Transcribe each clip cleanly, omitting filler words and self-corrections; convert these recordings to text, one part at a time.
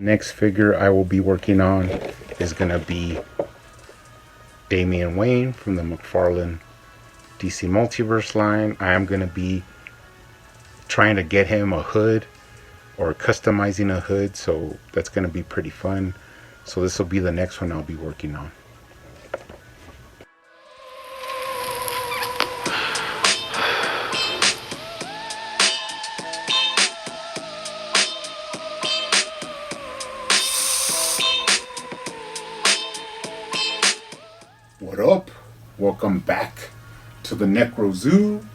Next figure I will be working on is going to be Damian Wayne from the McFarlane DC Multiverse line. I am going to be trying to get him a hood or customizing a hood, so that's going to be pretty fun. So this will be the next one I'll be working on. What up? Welcome back to the Necro Zoo.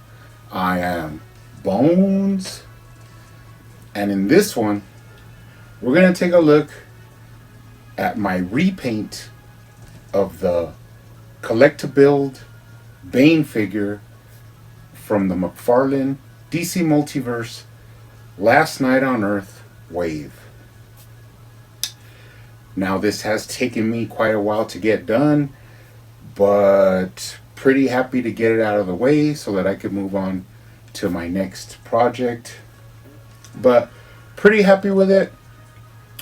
I am Bones. And in this one, we're going to take a look at my repaint of the collect-to-build Bane figure from the McFarlane DC Multiverse Last Night on Earth wave. Now this has taken me quite a while to get done, but pretty happy to get it out of the way so that I could move on to my next project. But pretty happy with it.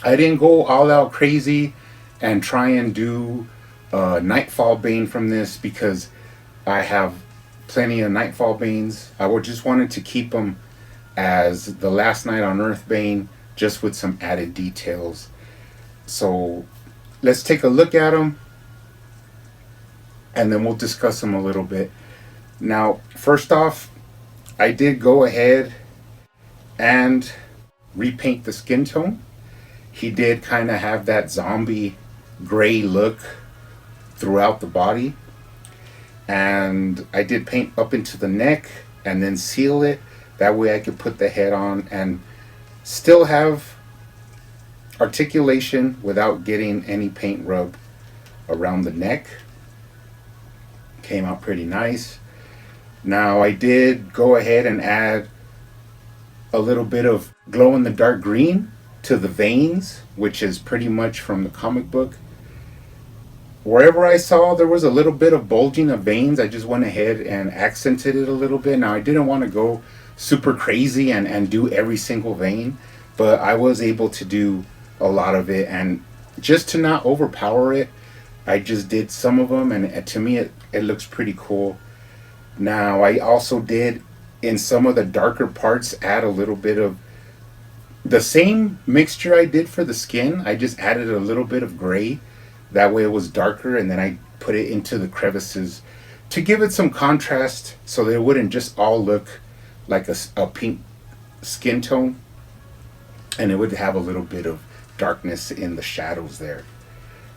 I didn't go all out crazy and try and do Nightfall Bane from this because I have plenty of Nightfall Banes. I just wanted to keep them as the Last Night on Earth Bane, just with some added details. So let's take a look at them and then we'll discuss them a little bit. Now, first off, I did go ahead and repaint the skin tone. He did kind of have that zombie gray look throughout the body. And I did paint up into the neck and then seal it. That way I could put the head on and still have articulation without getting any paint rub around the neck. Came out pretty nice. Now I did go ahead and add a little bit of glow in the dark green to the veins, which is pretty much from the comic book. Wherever I saw there was a little bit of bulging of veins, I just went ahead and accented it a little bit. Now I didn't want to go super crazy and do every single vein, but I was able to do a lot of it, and just to not overpower it, I just did some of them, and to me it looks pretty cool. Now I also did, in some of the darker parts, add a little bit of the same mixture I did for the skin. I just added a little bit of gray, that way it was darker, and then I put it into the crevices to give it some contrast so that it wouldn't just all look like a pink skin tone, and it would have a little bit of darkness in the shadows there.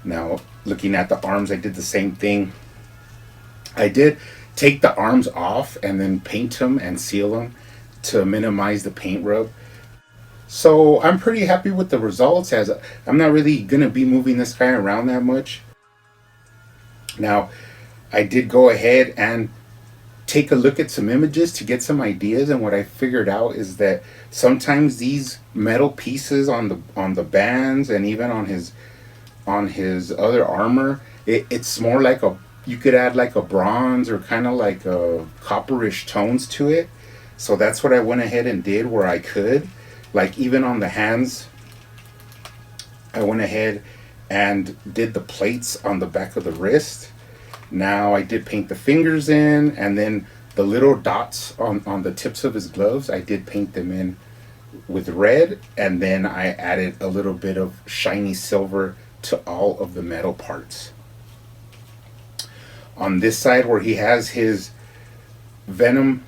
Now, looking at the arms, I did the same thing. I did take the arms off and then paint them and seal them to minimize the paint rub. So I'm pretty happy with the results, as I'm not really going to be moving this guy around that much. Now, I did go ahead and take a look at some images to get some ideas, and what I figured out is that sometimes these metal pieces on the bands and even on his other armor, it's more like you could add like a bronze or kind of like a copperish tones to it. So that's what I went ahead and did where I could. Like even on the hands, I went ahead and did the plates on the back of the wrist. Now I did paint the fingers in, and then the little dots on the tips of his gloves, I did paint them in with red, and then I added a little bit of shiny silver to all of the metal parts. On this side where he has his Venom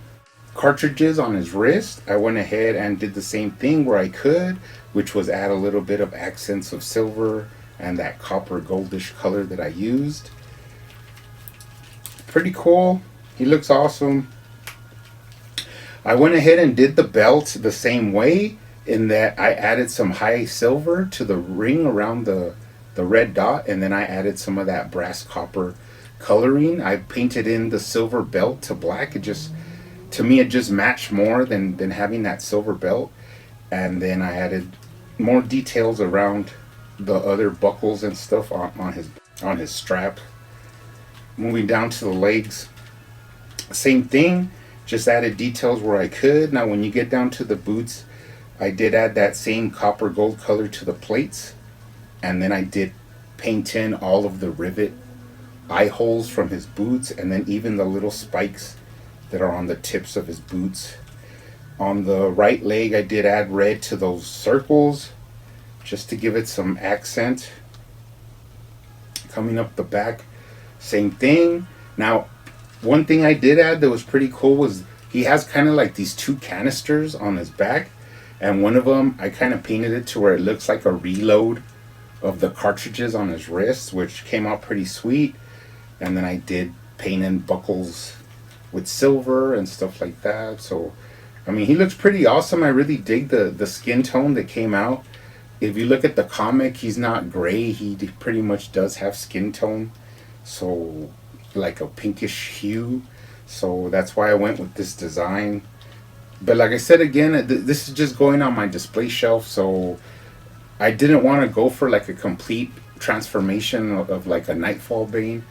cartridges on his wrist, I went ahead and did the same thing where I could, which was add a little bit of accents of silver and that copper goldish color that I used. Pretty cool. He looks awesome. I went ahead and did the belt the same way, in that I added some high silver to the ring around the red dot, and then I added some of that brass copper coloring. I painted in the silver belt to black. It just, to me, it just matched more than having that silver belt. And then I added more details around the other buckles and stuff on his strap. Moving down to the legs, same thing, just added details where I could. Now when you get down to the boots, I did add that same copper gold color to the plates, and then I did paint in all of the rivet eye holes from his boots, and then even the little spikes that are on the tips of his boots. On the right leg, I did add red to those circles just to give it some accent. Coming up the back, same thing. Now, one thing I did add that was pretty cool was he has kind of like these two canisters on his back, and one of them I kind of painted it to where it looks like a reload of the cartridges on his wrist, which came out pretty sweet. And then I did paint in buckles with silver and stuff like that. So, I mean, he looks pretty awesome. I really dig the skin tone that came out. If you look at the comic, he's not gray. He pretty much does have skin tone. So, like a pinkish hue. So, that's why I went with this design. But like I said again, this is just going on my display shelf. So, I didn't want to go for like a complete transformation of like a Nightfall Bane.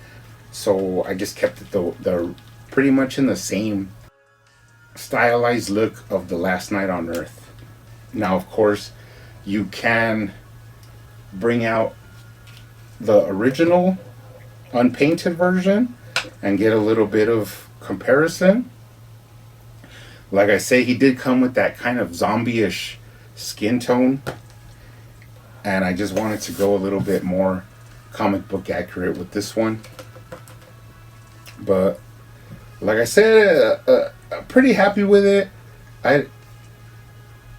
So I just kept it the pretty much in the same stylized look of the Last Night on Earth. Now, of course, you can bring out the original unpainted version and get a little bit of comparison. Like I say, he did come with that kind of zombie-ish skin tone, and I just wanted to go a little bit more comic book accurate with this one. But like I said, I'm pretty happy with it.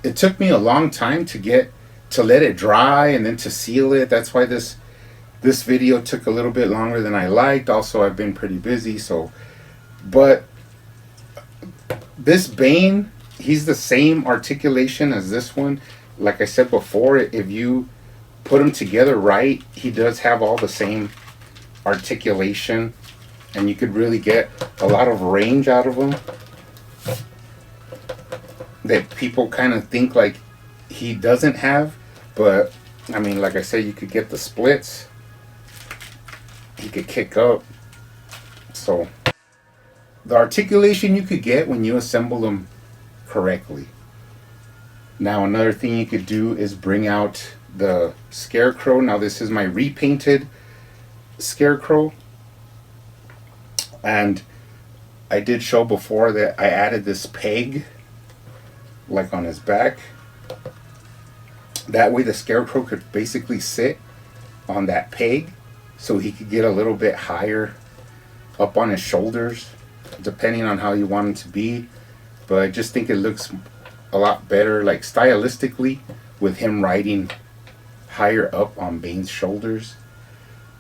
It took me a long time to let it dry and then to seal it. That's why this video took a little bit longer than I liked. Also, I've been pretty busy, so. But this Bane, he's the same articulation as this one. Like I said before, if you put them together right, he does have all the same articulation. And you could really get a lot of range out of them that people kind of think like he doesn't have. But I mean, like I said, you could get the splits. He could kick up. So the articulation you could get when you assemble them correctly. Now, another thing you could do is bring out the Scarecrow. Now, this is my repainted Scarecrow. And I did show before that I added this peg like on his back. That way the Scarecrow could basically sit on that peg so he could get a little bit higher up on his shoulders, depending on how you want him to be. But I just think it looks a lot better, like stylistically, with him riding higher up on Bane's shoulders.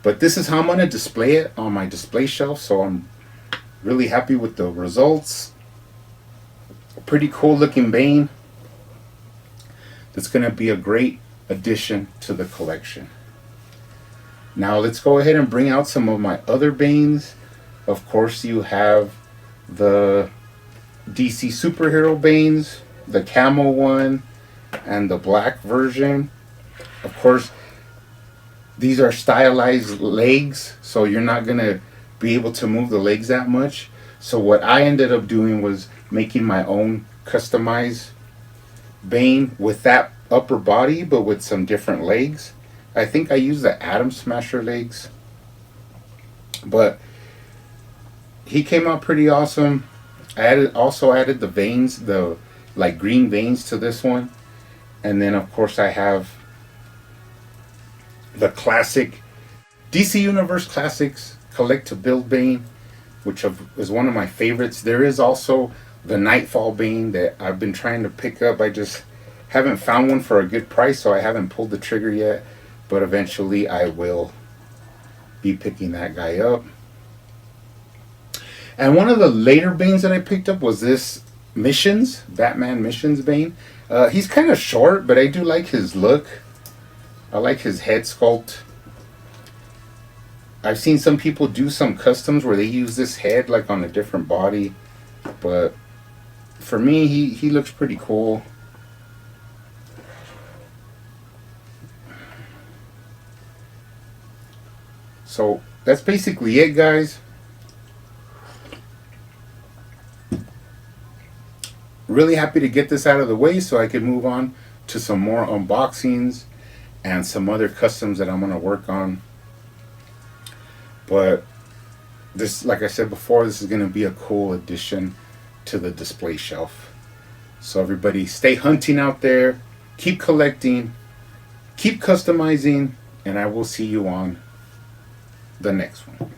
But this is how I'm going to display it on my display shelf, so I'm really happy with the results. A pretty cool looking Bane. That's going to be a great addition to the collection. Now let's go ahead and bring out some of my other Banes. Of course, you have the DC superhero Banes, the camo one, and the black version. Of course, these are stylized legs, so you're not going to be able to move the legs that much. So what I ended up doing was making my own customized Bane with that upper body, but with some different legs. I think I used the Atom Smasher legs, but he came out pretty awesome. I also added the veins, the like green veins to this one. And then of course I have the classic DC Universe Classics Collect to Build Bane, which is one of my favorites. There is also the Nightfall Bane that I've been trying to pick up. I just haven't found one for a good price, so I haven't pulled the trigger yet. But eventually I will be picking that guy up. And one of the later Banes that I picked up was this Missions, Batman Missions Bane. He's kind of short, but I do like his look. I like his head sculpt. I've seen some people do some customs where they use this head like on a different body. But for me, he looks pretty cool. So that's basically it, guys. really happy to get this out of the way so I can move on to some more unboxings and some other customs that I'm going to work on. But this, like I said before, this is going to be a cool addition to the display shelf. So everybody stay hunting out there, keep collecting, keep customizing, and I will see you on the next one.